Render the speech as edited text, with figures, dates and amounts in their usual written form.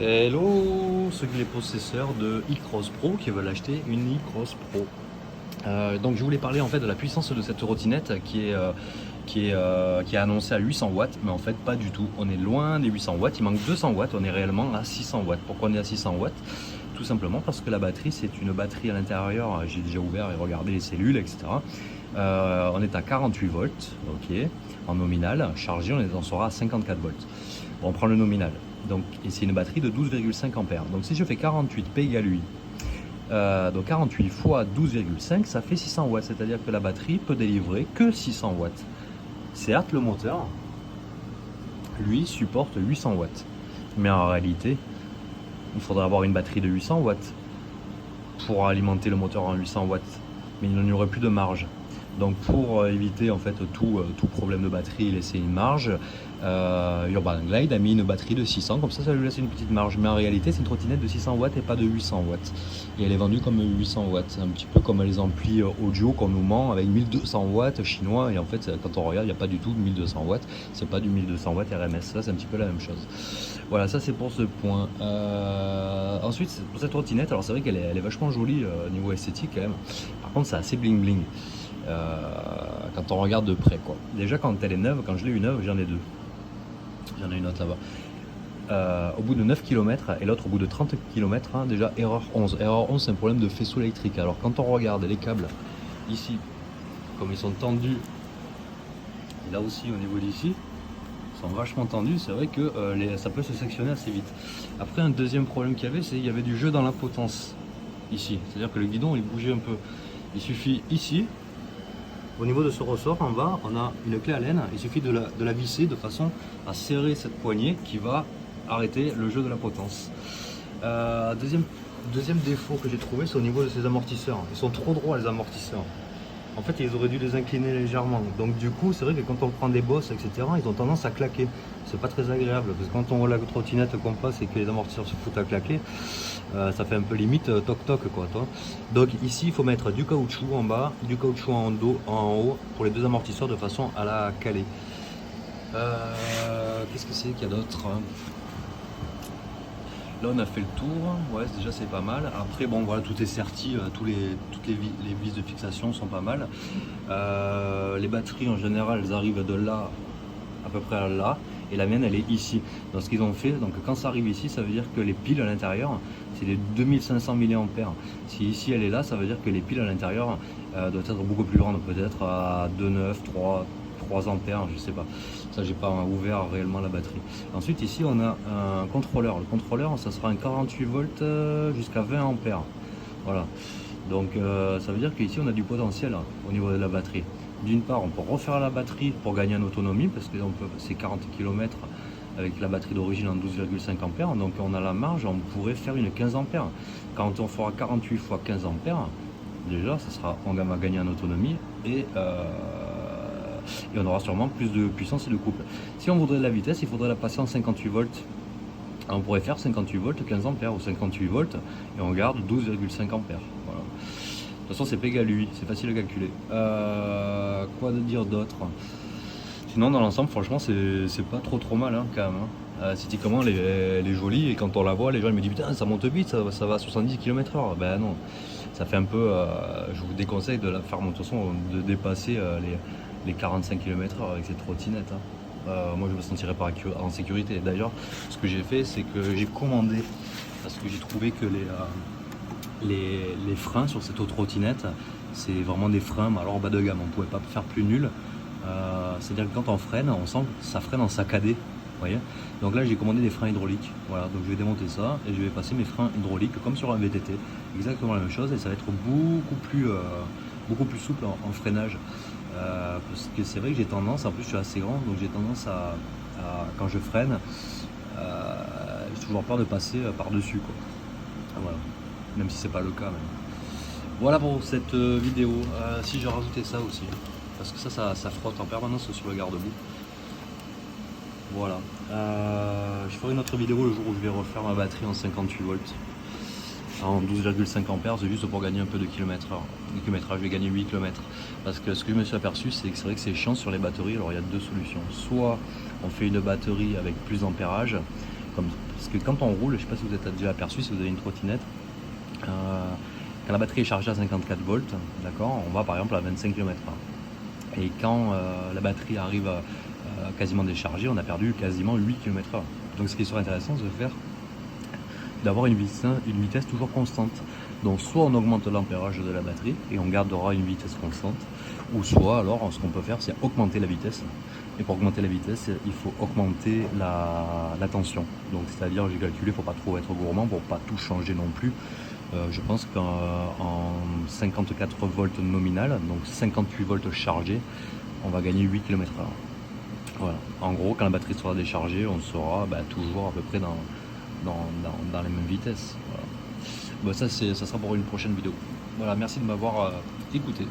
Hello, ceux qui sont les possesseurs de e-Cross Pro qui veulent acheter une e-Cross Pro. Donc je voulais parler en fait de la puissance de cette trottinette qui est annoncée à 800 watts, mais en fait pas du tout. On est loin des 800 watts, il manque 200 watts, on est réellement à 600 watts. Pourquoi on est à 600 watts? Tout simplement parce que la batterie, c'est une batterie à l'intérieur, j'ai déjà ouvert et regardé les cellules, etc. On est à 48 volts, ok, en nominal, chargé, on sera à 54 volts. Bon, on prend le nominal. Donc, et c'est une batterie de 12,5 ampères. Donc si je fais 48 P égale 8, donc 48 fois 12,5, ça fait 600 watts. C'est-à-dire que la batterie peut délivrer que 600 watts. Certes, le moteur, lui, supporte 800 watts. Mais en réalité, il faudrait avoir une batterie de 800 watts pour alimenter le moteur en 800 watts. Mais il n'y aurait plus de marge. Donc pour éviter en fait tout problème de batterie, laisser une marge, Urban Glide a mis une batterie de 600, comme ça lui laisse une petite marge. Mais en réalité c'est une trottinette de 600 watts et pas de 800 watts. Et elle est vendue comme 800 watts, un petit peu comme les amplis audio qu'on nous ment avec 1200 watts chinois. Et en fait quand on regarde il n'y a pas du tout de 1200 watts, c'est pas du 1200 watts RMS, ça c'est un petit peu la même chose. Voilà, ça c'est pour ce point. Ensuite pour cette trottinette, alors c'est vrai qu'elle est vachement jolie niveau esthétique quand même. Par contre c'est assez bling bling. Quand on regarde de près quoi. Déjà quand elle est neuve, quand je l'ai eu neuve, j'en ai deux. J'en ai une autre là-bas. Au bout de 9 km et l'autre au bout de 30 km, hein, déjà erreur 11. Erreur 11 c'est un problème de faisceau électrique. Alors quand on regarde les câbles ici, comme ils sont tendus, et là aussi au niveau d'ici, ils sont vachement tendus, c'est vrai que ça peut se sectionner assez vite. Après un deuxième problème qu'il y avait, c'est qu'il y avait du jeu dans la potence ici. C'est-à-dire que le guidon il bougeait un peu. Il suffit ici, au niveau de ce ressort en bas, on a une clé Allen, il suffit de la visser de façon à serrer cette poignée qui va arrêter le jeu de la potence. Deuxième défaut que j'ai trouvé, c'est au niveau de ces amortisseurs. Ils sont trop droits les amortisseurs. En fait, ils auraient dû les incliner légèrement. Donc du coup, c'est vrai que quand on prend des bosses, etc., ils ont tendance à claquer. C'est pas très agréable, parce que quand on voit la trottinette qu'on passe et que les amortisseurs se foutent à claquer, ça fait un peu limite toc-toc quoi, toi. Donc ici, il faut mettre du caoutchouc en bas, du caoutchouc en haut, pour les deux amortisseurs de façon à la caler. Qu'est-ce que c'est qu'il y a d'autre? Là on a fait le tour, ouais déjà c'est pas mal. Après bon voilà, tout est serti, toutes les vis de fixation sont pas mal. Les batteries en général elles arrivent de là à peu près à là, et la mienne elle est ici. Donc ce qu'ils ont fait, donc quand ça arrive ici, ça veut dire que les piles à l'intérieur c'est des 2500 mAh. Si ici elle est là, ça veut dire que les piles à l'intérieur doivent être beaucoup plus grandes, peut-être à 2,9, 3 ampères, je sais pas. Ça, j'ai pas ouvert réellement la batterie. Ensuite, ici, on a un contrôleur. Le contrôleur, ça sera un 48 volts jusqu'à 20 ampères. Voilà. Donc, ça veut dire qu'ici, on a du potentiel au niveau de la batterie. D'une part, on peut refaire la batterie pour gagner en autonomie, parce que c'est 40 km avec la batterie d'origine en 12,5 ampères. Donc, on a la marge, on pourrait faire une 15 ampères. Quand on fera 48 fois 15 ampères, déjà, on va gagner en autonomie et on aura sûrement plus de puissance et de couple. Si on voudrait de la vitesse, il faudrait la passer en 58 volts. On pourrait faire 58 volts 15 ampères ou 58 volts et on garde 12,5 ampères. Voilà. De toute façon c'est P égale 8, c'est facile à calculer. Quoi de dire d'autre? Sinon dans l'ensemble franchement c'est pas trop mal hein, quand même. Hein. Esthétiquement elle est jolie et quand on la voit les gens ils me disent putain ça monte vite, ça va à 70 km/h. Ben non, ça fait un peu, je vous déconseille de la faire de toute façon de dépasser les 45 km/h avec cette trottinette. Hein. Moi je me sentirais pas en sécurité. D'ailleurs ce que j'ai fait c'est que j'ai commandé, parce que j'ai trouvé que les freins sur cette trottinette c'est vraiment des freins mais alors bas de gamme, on pouvait pas faire plus nul. C'est à dire que quand on freine, on sent que ça freine en saccadé. Voyez, donc là j'ai commandé des freins hydrauliques, voilà, donc je vais démonter ça et je vais passer mes freins hydrauliques comme sur un VTT, exactement la même chose, et ça va être beaucoup plus souple en freinage, parce que c'est vrai que j'ai tendance, en plus je suis assez grand, donc j'ai tendance à quand je freine, j'ai toujours peur de passer par dessus quoi. Voilà, même si c'est pas le cas même. Voilà pour cette vidéo. Si je rajoutais ça aussi, parce que ça frotte en permanence sur le garde-boue. Voilà, je ferai une autre vidéo le jour où je vais refaire ma batterie en 58 volts en 12,5 ampères, c'est juste pour gagner un peu de kilométrage. Je vais gagner 8 km. Parce que ce que je me suis aperçu, c'est que c'est vrai que c'est chiant sur les batteries. Alors il y a deux solutions. Soit on fait une batterie avec plus d'ampérage, comme Parce que quand on roule, je ne sais pas si vous êtes déjà aperçu, si vous avez une trottinette, quand la batterie est chargée à 54 volts, d'accord, on va par exemple à 25 km/h. Et quand la batterie arrive quasiment déchargée, on a perdu quasiment 8 km/h. Donc ce qui serait intéressant, c'est d'avoir une vitesse toujours constante. Donc soit on augmente l'ampérage de la batterie et on gardera une vitesse constante, ou soit alors ce qu'on peut faire, c'est augmenter la vitesse. Et pour augmenter la vitesse, il faut augmenter la tension. Donc c'est-à-dire, j'ai calculé, il ne faut pas trop être gourmand pour pas tout changer non plus. Je pense qu'en 54 volts nominal, donc 58 volts chargés, on va gagner 8 km/h. Voilà. En gros, quand la batterie sera déchargée, on sera toujours à peu près dans les mêmes vitesses. Voilà. Ça sera pour une prochaine vidéo. Voilà, merci de m'avoir écouté.